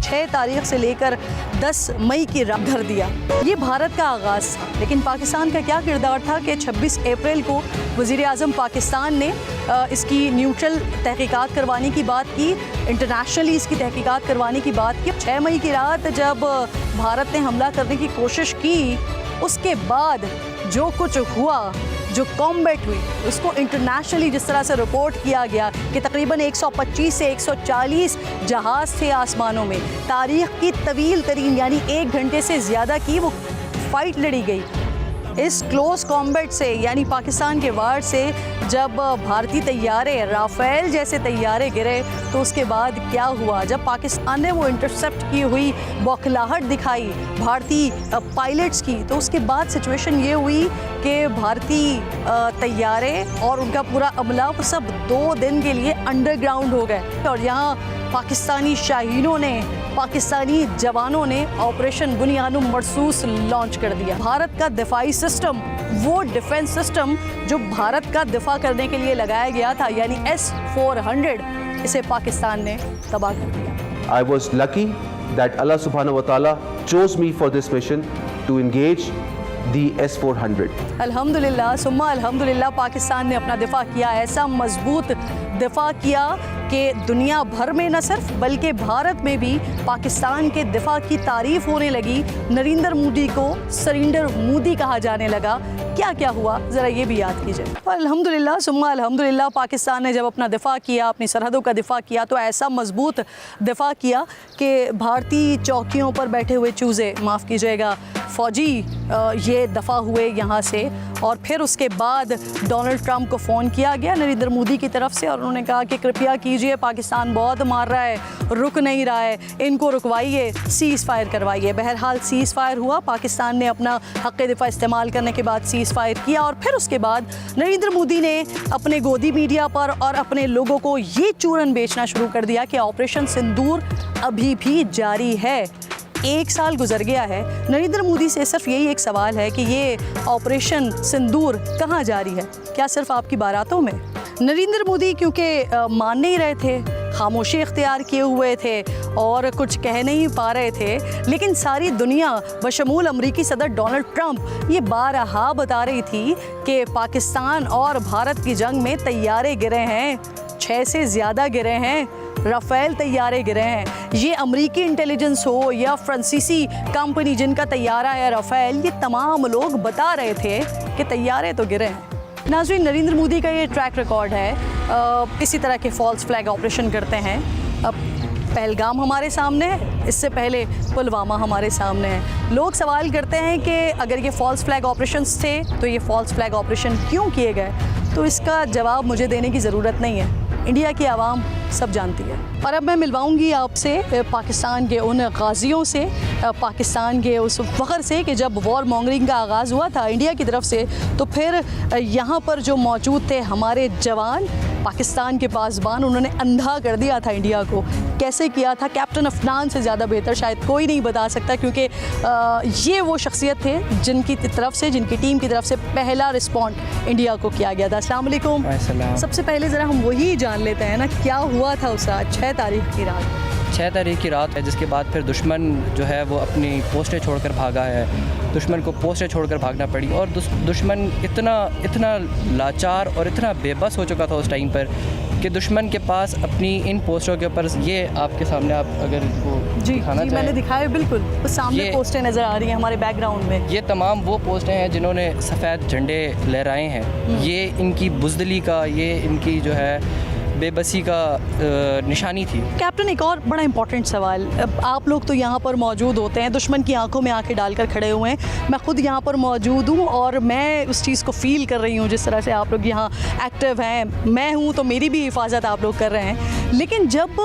6 तारीख से लेकर 10 मई की रात धर दिया। ये भारत का आगाज़ था, लेकिन पाकिस्तान का क्या किरदार था कि 26 अप्रैल को वज़ीर-ए-आज़म पाकिस्तान ने इसकी न्यूट्रल तहकीकात करवाने की बात की, इंटरनेशनली इसकी तहकीकात करवाने की बात की। 6 मई की रात जब भारत ने हमला करने की कोशिश की, उसके बाद जो कुछ हुआ, जो कॉम्बैट हुई, उसको इंटरनेशनली जिस तरह से रिपोर्ट किया गया कि तकरीबन 125 से 140 जहाज़ थे आसमानों में, तारीख़ की तवील तरीन यानी 1 घंटे से ज़्यादा की वो फ़ाइट लड़ी गई। इस क्लोज़ कॉम्बैट से यानी पाकिस्तान के वार से जब भारतीय तैयारे, राफ़ेल जैसे तैयारे गिरे, तो उसके बाद क्या हुआ? जब पाकिस्तान ने वो इंटरसेप्ट की हुई बौखलाहट दिखाई भारतीय पायलट्स की, तो उसके बाद सिचुएशन ये हुई कि भारतीय तैयारे और उनका पूरा अमला वो सब 2 दिन के लिए अंडरग्राउंड हो गए और यहाँ पाकिस्तानी शाहीनों ने, पाकिस्तानी जवानों ने ऑपरेशन बुनियानुम मरसूस लॉन्च कर दिया। भारत का दिफाई सिस्टम, वो डिफेंस सिस्टम जो भारत का दिफा करने के लिए लगाया गया था, यानी S-400, इसे पाकिस्तान ने तबाह कर दिया। I was lucky that Allah subhanahu wa ta'ala chose me for this mission to engage the S-400. अल्हम्दुलिल्लाह सुम्मा अल्हम्दुलिल्लाह, पाकिस्तान ने अपना दिफा किया, ऐसा मजबूत दिफा किया कि दुनिया भर में न सिर्फ बल्कि भारत में भी पाकिस्तान के दिफा की तारीफ़ होने लगी। नरेंद्र मोदी को सरेंडर मोदी कहा जाने लगा। क्या क्या हुआ ज़रा ये भी याद कीजिए। अल्हम्दुलिल्लाह सुम्मा अल्हम्दुलिल्लाह, पाकिस्तान ने जब अपना दिफा किया, अपनी सरहदों का दिफा किया, तो ऐसा मजबूत दिफा किया कि भारतीय चौकियों पर बैठे हुए चूज़े, माफ़ कीजिएगा, फ़ौजी ये दफ़ा हुए यहाँ से। और फिर उसके बाद डोनाल्ड ट्रंप को फ़ोन किया गया नरेंद्र मोदी की तरफ से और उन्होंने कहा कि कृपया कीजिए, पाकिस्तान बहुत मार रहा है, रुक नहीं रहा है, इनको रुकवाइए, सीज़ फायर करवाइए। बहरहाल सीज़ फायर हुआ, पाकिस्तान ने अपना हक़ दिफा इस्तेमाल करने के बाद सीज़ फायर किया और फिर उसके बाद नरेंद्र मोदी ने अपने गोदी मीडिया पर और अपने लोगों को ये चूरन बेचना शुरू कर दिया कि ऑपरेशन सिंदूर अभी भी जारी है। 1 साल गुजर गया है। नरेंद्र मोदी से सिर्फ यही एक सवाल है कि ये ऑपरेशन सिंदूर कहाँ जारी है? क्या सिर्फ आपकी बारातों में? नरेंद्र मोदी क्योंकि मान नहीं रहे थे, खामोशी इख्तियार किए हुए थे और कुछ कह नहीं पा रहे थे, लेकिन सारी दुनिया बशमूल अमरीकी सदर डोनाल्ड ट्रंप ये बारहा बता रही थी कि पाकिस्तान और भारत की जंग में तैयारे गिरे हैं, 6 से ज़्यादा गिरे हैं, राफ़ेल तैयारे गिरे हैं। ये अमरीकी इंटेलिजेंस हो या फ्रांसीसी कंपनी जिनका तैयारा है राफ़ेल, ये तमाम लोग बता रहे थे कि तैयारे तो गिरे हैं। नाज़रीन, नरेंद्र मोदी का ये ट्रैक रिकॉर्ड है, इसी तरह के फॉल्स फ्लैग ऑपरेशन करते हैं। अब पहलगाम हमारे सामने है, इससे पहले पुलवामा हमारे सामने है। लोग सवाल करते हैं कि अगर ये फॉल्स फ्लैग ऑपरेशंस थे तो ये फॉल्स फ्लैग ऑपरेशन क्यों किए गए? तो इसका जवाब मुझे देने की ज़रूरत नहीं है, इंडिया की आवाम सब जानती है। और अब मैं मिलवाऊंगी आपसे पाकिस्तान के उन गाजियों से, पाकिस्तान के उस फ़ख्र से कि जब वॉर मॉन्गरिंग का आगाज़ हुआ था इंडिया की तरफ से, तो फिर यहाँ पर जो मौजूद थे हमारे जवान, पाकिस्तान के पासबान, उन्होंने अंधा कर दिया था इंडिया को। कैसे किया था? कैप्टन अफनान से ज़्यादा बेहतर शायद कोई नहीं बता सकता, क्योंकि ये वो शख्सियत थे जिनकी तरफ से, जिनकी टीम की तरफ से पहला रिस्पॉन्ड इंडिया को किया गया था। अस्सलाम वालेकुम। सबसे पहले ज़रा हम वही जान लेते हैं ना, क्या हुआ था उस रात, 6 तारीख की रात? 6 तारीख की रात है, जिसके बाद फिर दुश्मन जो है वो अपनी पोस्टें छोड़कर भागा है। दुश्मन को पोस्टें छोड़कर भागना पड़ी और दुश्मन इतना लाचार और इतना बेबस हो चुका था उस टाइम पर कि दुश्मन के पास अपनी इन पोस्टों के ऊपर, ये आपके सामने, आप अगर वो दिखाना चाहें, मैंने दिखाया बिल्कुल, वो सामने पोस्टें नज़र आ रही हैं हमारे बैकग्राउंड में। ये तमाम वो पोस्टें हैं जिन्होंने सफ़ेद झंडे लहराए हैं। ये इनकी बुज़दिली का, ये इनकी जो है बेबसी का निशानी थी। कैप्टन, एक और बड़ा इंपॉर्टेंट सवाल, आप लोग तो यहाँ पर मौजूद होते हैं, दुश्मन की आंखों में आंखें डालकर खड़े हुए हैं। मैं ख़ुद यहाँ पर मौजूद हूँ और मैं उस चीज़ को फ़ील कर रही हूँ जिस तरह से आप लोग यहाँ एक्टिव हैं। मैं हूँ तो मेरी भी हिफाजत आप लोग कर रहे हैं, लेकिन जब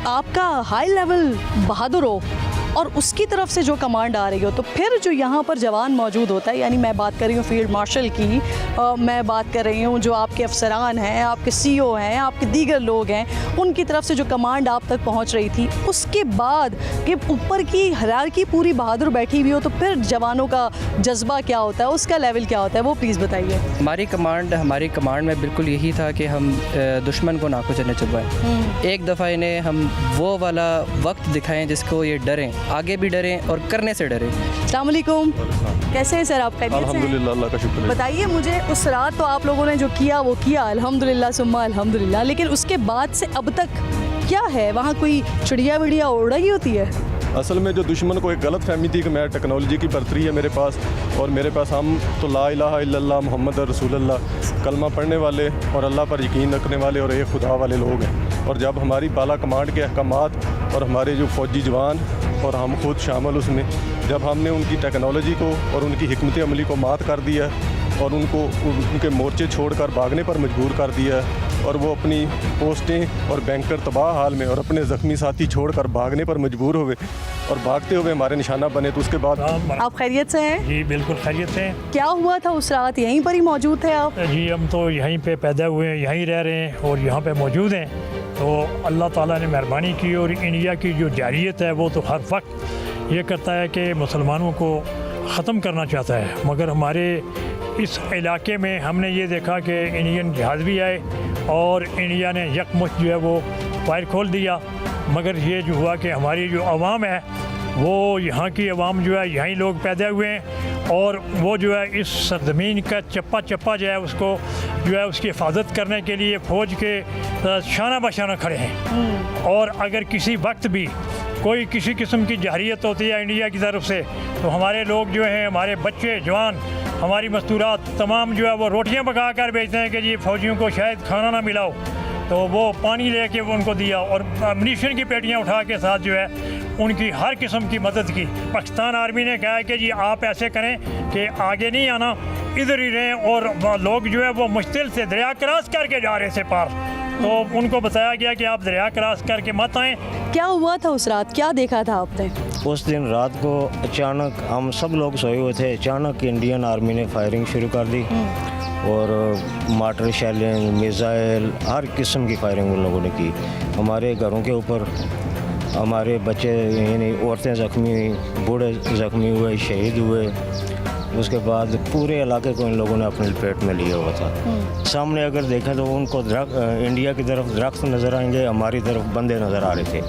आपका हाई लेवल बहादुर हो और उसकी तरफ से जो कमांड आ रही हो, तो फिर जो यहाँ पर जवान मौजूद होता है, यानी मैं बात कर रही हूँ फील्ड मार्शल की, मैं बात कर रही हूँ जो आपके अफसरान हैं, आपके CEO हैं, आपके दीगर लोग हैं, उनकी तरफ से जो कमांड आप तक पहुँच रही थी, उसके बाद कि ऊपर की हायरार्की पूरी बहादुर बैठी हुई हो, तो फिर जवानों का जज्बा क्या होता है, उसका लेवल क्या होता है, वो प्लीज़ बताइए। हमारी कमांड में बिल्कुल यही था कि हम दुश्मन को नाको चलने चुपवाएँ। एक दफ़ा इन्हें हम वो वाला वक्त दिखाएं जिसको ये डरें, आगे भी डरें और करने से डरें। अस्सलाम वालेकुम, कैसे हैं सर आप? खैरियत से हैं? अल्हम्दुलिल्लाह, अल्लाह का शुक्र है। बताइए मुझे, उस रात तो आप लोगों ने जो किया वो किया, अल्हम्दुलिल्लाह सुम्मा अल्हम्दुलिल्लाह, लेकिन उसके बाद से अब तक क्या है? वहाँ कोई चिड़िया विड़िया उड़ रही होती है? असल में जो दुश्मन को एक गलत फहमी थी कि मैं टेक्नोलॉजी की बर्तरी है मेरे पास, और मेरे पास हम तो ला इलाहा इल्लल्लाह मोहम्मद रसूलुल्लाह कलमा पढ़ने वाले और अल्लाह पर यकीन रखने वाले और एक खुदा वाले लोग हैं। और जब हमारी बाला कमांड के अहकामात और हमारे जो फ़ौजी जवान और हम खुद शामिल उसमें, जब हमने उनकी टेक्नोलॉजी को और उनकी हिकमत अमली को मात कर दिया और उनको उनके मोर्चे छोड़कर भागने पर मजबूर कर दिया, और वो अपनी पोस्टें और बैंकर तबाह हाल में और अपने ज़ख्मी साथी छोड़कर भागने पर मजबूर हुए और भागते हुए हमारे निशाना बने, तो उसके बाद आप खैरियत से हैं? जी बिल्कुल खैरियत से। क्या हुआ था उस रात? यहीं पर ही मौजूद थे आप? जी हम तो यहीं पे पैदा हुए हैं, यहीं रह रहे हैं और यहाँ पे मौजूद हैं। तो अल्लाह ताला ने मेहरबानी की, और इंडिया की जो जारियत है वो तो हर वक्त ये करता है कि मुसलमानों को ख़त्म करना चाहता है, मगर हमारे इस इलाके में हमने ये देखा कि इंडियन जहाज़ भी आए और इंडिया ने यकमुश्त जो है वो फायर खोल दिया। मगर ये जो हुआ कि हमारी जो आवाम है वो यहाँ की आवाम जो है, यहीं लोग पैदा हुए हैं और वो जो है इस सरजमीन का चप्पा चप्पा जो है उसको जो है उसकी हिफाजत करने के लिए फ़ौज के शाना बशाना खड़े हैं। और अगर किसी वक्त भी कोई किसी किस्म की जहरीत होती है इंडिया की तरफ से, तो हमारे लोग जो हैं, हमारे बच्चे जवान, हमारी मस्तूरात तमाम जो है वो रोटियां पका कर भेजते हैं कि जी फ़ौजियों को शायद खाना ना मिलाओ, तो वो पानी लेके उनको दिया और अम्यूनिशन की पेटियां उठा के साथ जो है उनकी हर किस्म की मदद की। पाकिस्तान आर्मी ने कहा कि जी आप ऐसे करें कि आगे नहीं आना, इधर ही रहें, और लोग जो है वो मुश्किल से दरिया क्रॉस करके जा रहे थे पार, तो उनको बताया गया कि आप दरिया क्रॉस करके मत आएँ। क्या हुआ था उस रात? क्या देखा था आपने? उस दिन रात को अचानक हम सब लोग सोए हुए थे, अचानक इंडियन आर्मी ने फायरिंग शुरू कर दी और मार्टर शेलिंग, मिसाइल, हर किस्म की फायरिंग उन लोगों ने की हमारे घरों के ऊपर। हमारे बच्चे यानी औरतें ज़ख्मी हुई, बूढ़े ज़ख्मी हुए, शहीद हुए। उसके बाद पूरे इलाके को इन लोगों ने अपने लपेट में लिया हुआ था। सामने अगर देखें तो उनको इंडिया की तरफ दरख्त नज़र आएंगे, हमारी तरफ बंदे नज़र आ रहे थे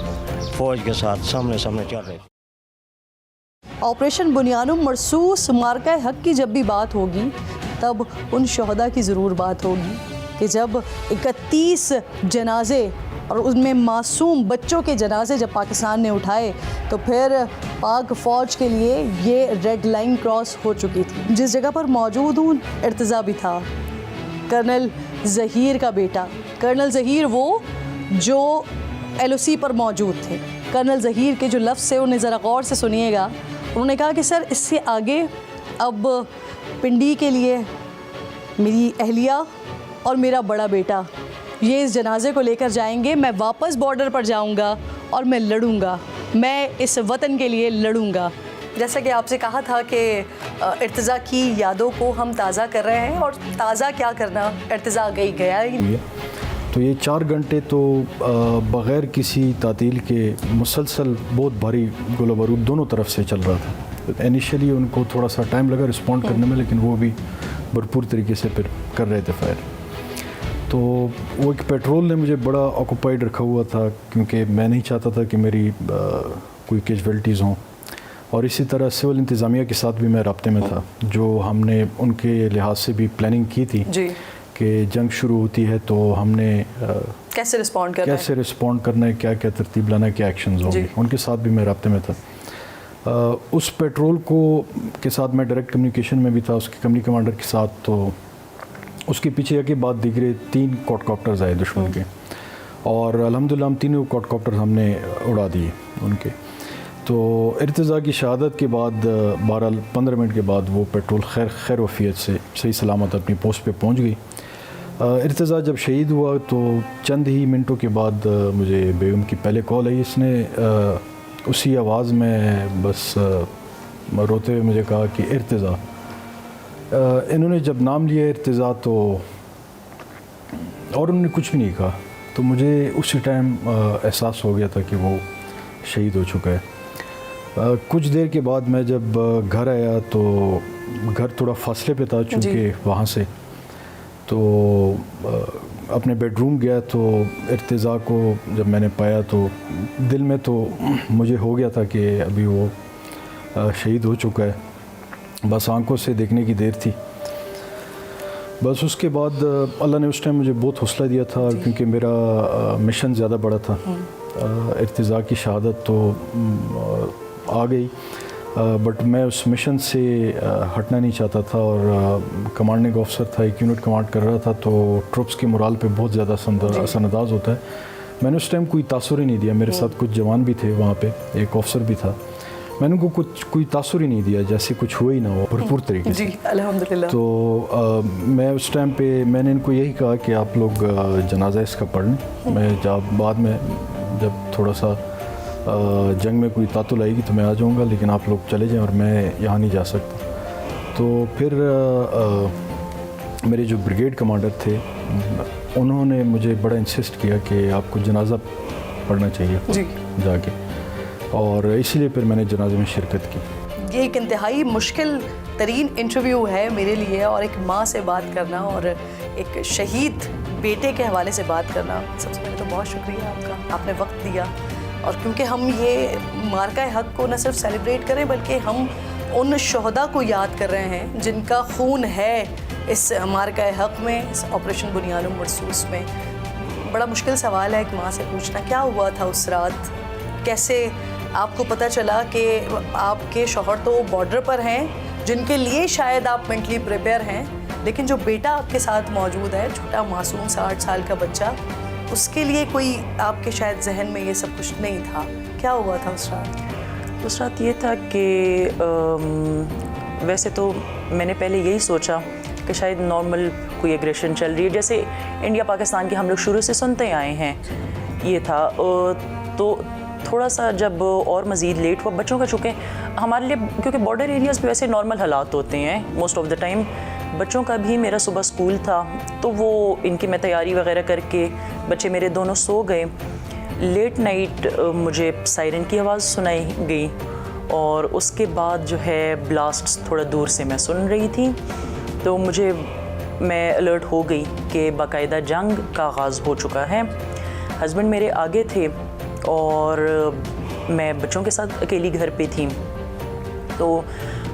फ़ौज के साथ सामने सामने चल रहे थे। ऑपरेशन बुनियानुम मरसूस मार्का हक की जब भी बात होगी तब उन शहदा की ज़रूर बात होगी कि जब 31 जनाजे और उनमें मासूम बच्चों के जनाजे जब पाकिस्तान ने उठाए, तो फिर पाक फ़ौज के लिए ये रेड लाइन क्रॉस हो चुकी थी। जिस जगह पर मौजूद हूँ इर्तिज़ा भी था, कर्नल ज़हीर का बेटा। कर्नल ज़हीर वो जो LOC पर मौजूद थे। कर्नल ज़हीर के जो लफ्ज़ से उन्हें ज़रा गौर से सुनिएगा। उन्होंने कहा कि सर इससे आगे अब पिंडी के लिए मेरी अहलिया और मेरा बड़ा बेटा ये इस जनाजे को लेकर जाएंगे, मैं वापस बॉर्डर पर जाऊंगा और मैं लड़ूंगा, मैं इस वतन के लिए लड़ूंगा। जैसा कि आपसे कहा था कि इर्तिज़ा की यादों को हम ताज़ा कर रहे हैं, और ताज़ा क्या करना, इर्तिज़ा गया ही। तो ये 4 घंटे तो बग़ैर किसी तातील के मुसलसल बहुत भारी गोला बारूद दोनों तरफ से चल रहा था। इनिशियली उनको थोड़ा सा टाइम लगा रिस्पॉन्ड करने में, लेकिन वो भी भरपूर तरीके से फिर कर रहे थे फायर। तो वो एक पेट्रोल ने मुझे बड़ा ऑक्यूपाइड रखा हुआ था, क्योंकि मैं नहीं चाहता था कि मेरी कोई कैजुअल्टीज़ हों। और इसी तरह सिविल इंतज़ामिया के साथ भी मैं राब्ते में था, जो हमने उनके लिहाज से भी प्लानिंग की थी कि जंग शुरू होती है तो हमने कैसे रिस्पॉन्ड करना है, क्या क्या तरतीब लाना है, क्या एक्शंस होंगे। उनके साथ भी मैं राब्ते में था। उस पेट्रोल को के साथ मैं डायरेक्ट कम्युनिकेशन में भी था उसके कंपनी कमांडर के साथ। तो उसके पीछे के बाद दिगरे 3 क्वाडकॉप्टर्स आए दुश्मन के, और अल्हम्दुलिल्लाह हम तीनों क्वाडकॉप्टर हमने उड़ा दिए उनके। तो इर्तिज़ा की शहादत के बाद 12-15 मिनट के बाद वो पेट्रोल खैर वफ़ियत से सही सलामत अपनी पोस्ट पे पहुंच गई। इर्तिज़ा जब शहीद हुआ तो चंद ही मिनटों के बाद मुझे बेगम की पहले कॉल आई। इसने उसी आवाज़ में बस रोते हुए मुझे कहा कि इर्तिज़ा। इन्होंने जब नाम लिया इर्तिज़ा तो और उन्होंने कुछ भी नहीं कहा, तो मुझे उसी टाइम एहसास हो गया था कि वो शहीद हो चुका है। कुछ देर के बाद मैं जब घर आया तो घर थोड़ा फासले पे था चूँकि वहाँ से, तो अपने बेडरूम गया तो इर्तिज़ा को जब मैंने पाया तो दिल में तो मुझे हो गया था कि अभी वो शहीद हो चुका है, बस आंखों से देखने की देर थी। बस उसके बाद अल्लाह ने उस टाइम मुझे बहुत हौसला दिया था, क्योंकि मेरा मिशन ज़्यादा बड़ा था। इर्तिज़ा की शहादत तो आ गई, बट मैं उस मिशन से हटना नहीं चाहता था, और कमांडिंग ऑफिसर था, एक यूनिट कमांड कर रहा था, तो ट्रुप्स की मोराल पे बहुत ज़्यादा असरअंदाज होता है। मैंने उस टाइम कोई तासुर ही नहीं दिया। मेरे साथ कुछ जवान भी थे वहाँ पे, एक ऑफिसर भी था, मैंने उनको कोई तासुर ही नहीं दिया, जैसे कुछ हुआ ही ना हो, भरपूर तरीके से। अल्हम्दुलिल्लाह। तो मैं उस टाइम पे मैंने इनको यही कहा कि आप लोग जनाजा इसका पढ़ लें, मैं जब बाद में जब थोड़ा सा जंग में कोई तातुल आएगी तो मैं आ जाऊंगा, लेकिन आप लोग चले जाएं और मैं यहाँ नहीं जा सकता। तो फिर मेरे जो ब्रिगेड कमांडर थे उन्होंने मुझे बड़ा इंसिस्ट किया कि आपको जनाजा पढ़ना चाहिए जाके, और इसीलिए फिर मैंने जनाजे में शिरकत की। ये एक इंतहाई मुश्किल तरीन इंटरव्यू है मेरे लिए, और एक माँ से बात करना और एक शहीद बेटे के हवाले से बात करना, सबसे पहले तो बहुत शुक्रिया आपका, आपने वक्त दिया। और क्योंकि हम ये मार्का हक को न सिर्फ सेलिब्रेट करें बल्कि हम उन शहदा को याद कर रहे हैं जिनका खून है इस मार्का हक में, इस ऑपरेशन बुनियानुम मरसूस में। बड़ा मुश्किल सवाल है एक माँ से पूछना, क्या हुआ था उस रात, कैसे आपको पता चला कि आपके शौहर तो बॉर्डर पर हैं, जिनके लिए शायद आप मेंटली प्रिपेयर हैं, लेकिन जो बेटा आपके साथ मौजूद है, छोटा मासूम 60 साल का बच्चा, उसके लिए कोई आपके शायद जहन में ये सब कुछ नहीं था। क्या हुआ था उस रात? उस रात ये था कि वैसे तो मैंने पहले यही सोचा कि शायद नॉर्मल कोई एग्रेशन चल रही है, जैसे इंडिया पाकिस्तान के हम लोग शुरू से सुनते आए हैं, ये था। तो थोड़ा सा जब और मज़ीद लेट हुआ बच्चों का, चूँकि हमारे लिए क्योंकि बॉर्डर एरियाज़ पे वैसे नॉर्मल हालात होते हैं मोस्ट ऑफ़ द टाइम, बच्चों का भी मेरा सुबह स्कूल था, तो वो इनकी मैं तैयारी वगैरह करके बच्चे मेरे दोनों सो गए। लेट नाइट मुझे सायरन की आवाज़ सुनाई गई, और उसके बाद जो है ब्लास्ट थोड़ा दूर से मैं सुन रही थी, तो मैं अलर्ट हो गई कि बाकायदा जंग का आगाज़ हो चुका है। हस्बैंड मेरे आगे थे और मैं बच्चों के साथ अकेली घर पे थी। तो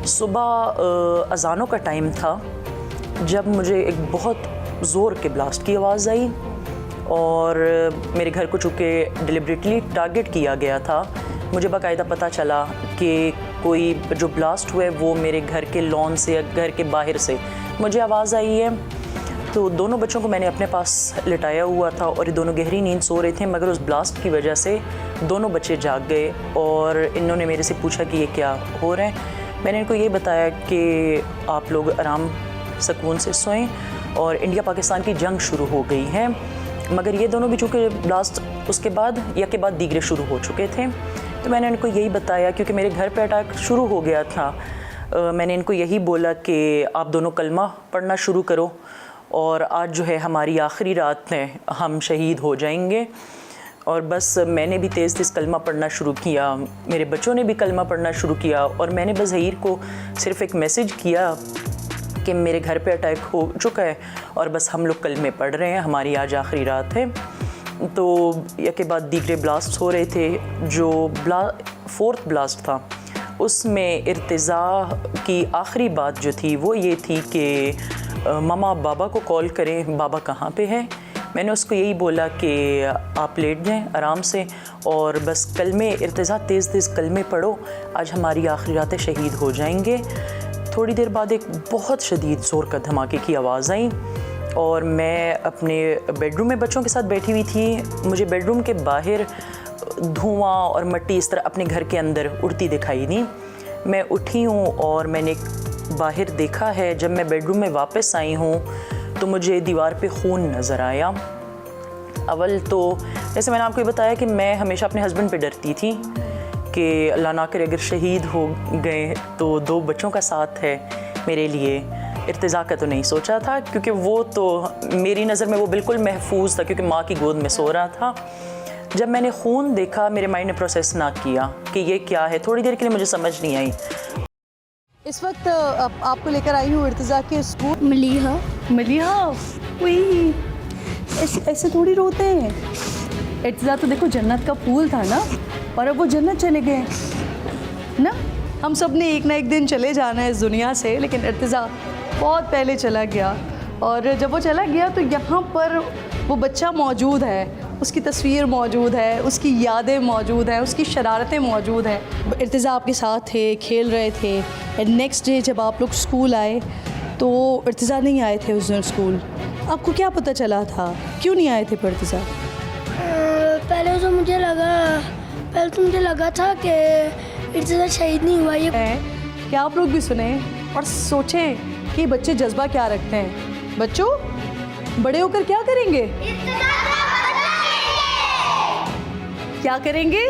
सुबह अज़ानों का टाइम था जब मुझे एक बहुत ज़ोर के ब्लास्ट की आवाज़ आई, और मेरे घर को चूँकि डिलिबरेटली टारगेट किया गया था, मुझे बाकायदा पता चला कि कोई जो ब्लास्ट हुआ है वो मेरे घर के लॉन से या घर के बाहर से मुझे आवाज़ आई है। तो दोनों बच्चों को मैंने अपने पास लिटाया हुआ था और ये दोनों गहरी नींद सो रहे थे, मगर उस ब्लास्ट की वजह से दोनों बच्चे जाग गए और इन्होंने मेरे से पूछा कि ये क्या हो रहा है। मैंने इनको ये बताया कि आप लोग आराम सुकून से सोएं और इंडिया पाकिस्तान की जंग शुरू हो गई है। मगर ये दोनों भी चूँकि ब्लास्ट उसके बाद या के बाद दीगरे शुरू हो चुके थे, तो मैंने इनको यही बताया क्योंकि मेरे घर पे अटैक शुरू हो गया था। मैंने इनको यही बोला कि आप दोनों कलमा पढ़ना शुरू करो और आज जो है हमारी आखिरी रात है, हम शहीद हो जाएंगे। और बस मैंने भी तेज़ तेज़ कलमा पढ़ना शुरू किया, मेरे बच्चों ने भी कलमा पढ़ना शुरू किया और मैंने बस ज़हीर को सिर्फ़ एक मैसेज किया कि मेरे घर पे अटैक हो चुका है और बस हम लोग कलमे पढ़ रहे हैं, हमारी आज आखिरी रात है। तो या के बाद दीगरे ब्लास्ट हो रहे थे। जो फोर्थ ब्लास्ट था उसमें इर्तिज़ा की आखिरी बात जो थी वो ये थी कि मामा बाबा को कॉल करें, बाबा कहाँ पे है। मैंने उसको यही बोला कि आप लेट जाएं आराम से और बस कलमे इर्तिज़ा तेज़ तेज़ कलमे पढ़ो, आज हमारी आखिरी रातें शहीद हो जाएंगे। थोड़ी देर बाद एक बहुत शदीद ज़ोर का धमाके की आवाज़ आई और मैं अपने बेडरूम में बच्चों के साथ बैठी हुई थी। मुझे बेडरूम के बाहर धुआं और मिट्टी इस तरह अपने घर के अंदर उड़ती दिखाई दी। मैं उठी हूँ और मैंने बाहर देखा है। जब मैं बेडरूम में वापस आई हूँ तो मुझे दीवार पे खून नज़र आया। अव्वल तो जैसे मैंने आपको ये बताया कि मैं हमेशा अपने हस्बैंड पे डरती थी कि अल्लाह ना करे अगर शहीद हो गए तो 2 बच्चों का साथ है मेरे लिए। इर्तिज़ा का तो नहीं सोचा था, क्योंकि वो तो मेरी नज़र में वो बिल्कुल महफूज था, क्योंकि माँ की गोद में सो रहा था। जब मैंने खून देखा मेरे माइंड ने प्रोसेस ना किया कि ये क्या है, थोड़ी देर के लिए मुझे समझ नहीं आई। इस वक्त आपको लेकर आई हूँ इर्तिज़ा के स्कूल। मलिहा मलिहा, वही ऐसे थोड़ी रोते हैं। इर्तिज़ा तो देखो जन्नत का फूल था ना, और अब वो जन्नत चले गए ना। हम सब ने एक ना एक दिन चले जाना है इस दुनिया से, लेकिन इर्तिज़ा बहुत पहले चला गया। और जब वो चला गया तो यहाँ पर वो बच्चा मौजूद है, उसकी तस्वीर मौजूद है, उसकी यादें मौजूद हैं, उसकी शरारतें मौजूद हैं। इर्तिज़ा आपके साथ थे, खेल रहे थे, एंड नेक्स्ट डे जब आप लोग स्कूल आए तो इर्तिज़ा नहीं आए थे उस दिन स्कूल। आपको क्या पता चला था, क्यों नहीं आए थे फिर इर्तिज़ा? पहले तो मुझे लगा था कि इर्तिज़ा शहीद नहीं हुआ। ये है कि आप लोग भी सुने और सोचें कि बच्चे जज्बा क्या रखते हैं। बच्चों, बड़े होकर क्या करेंगे? क्या करेंगे?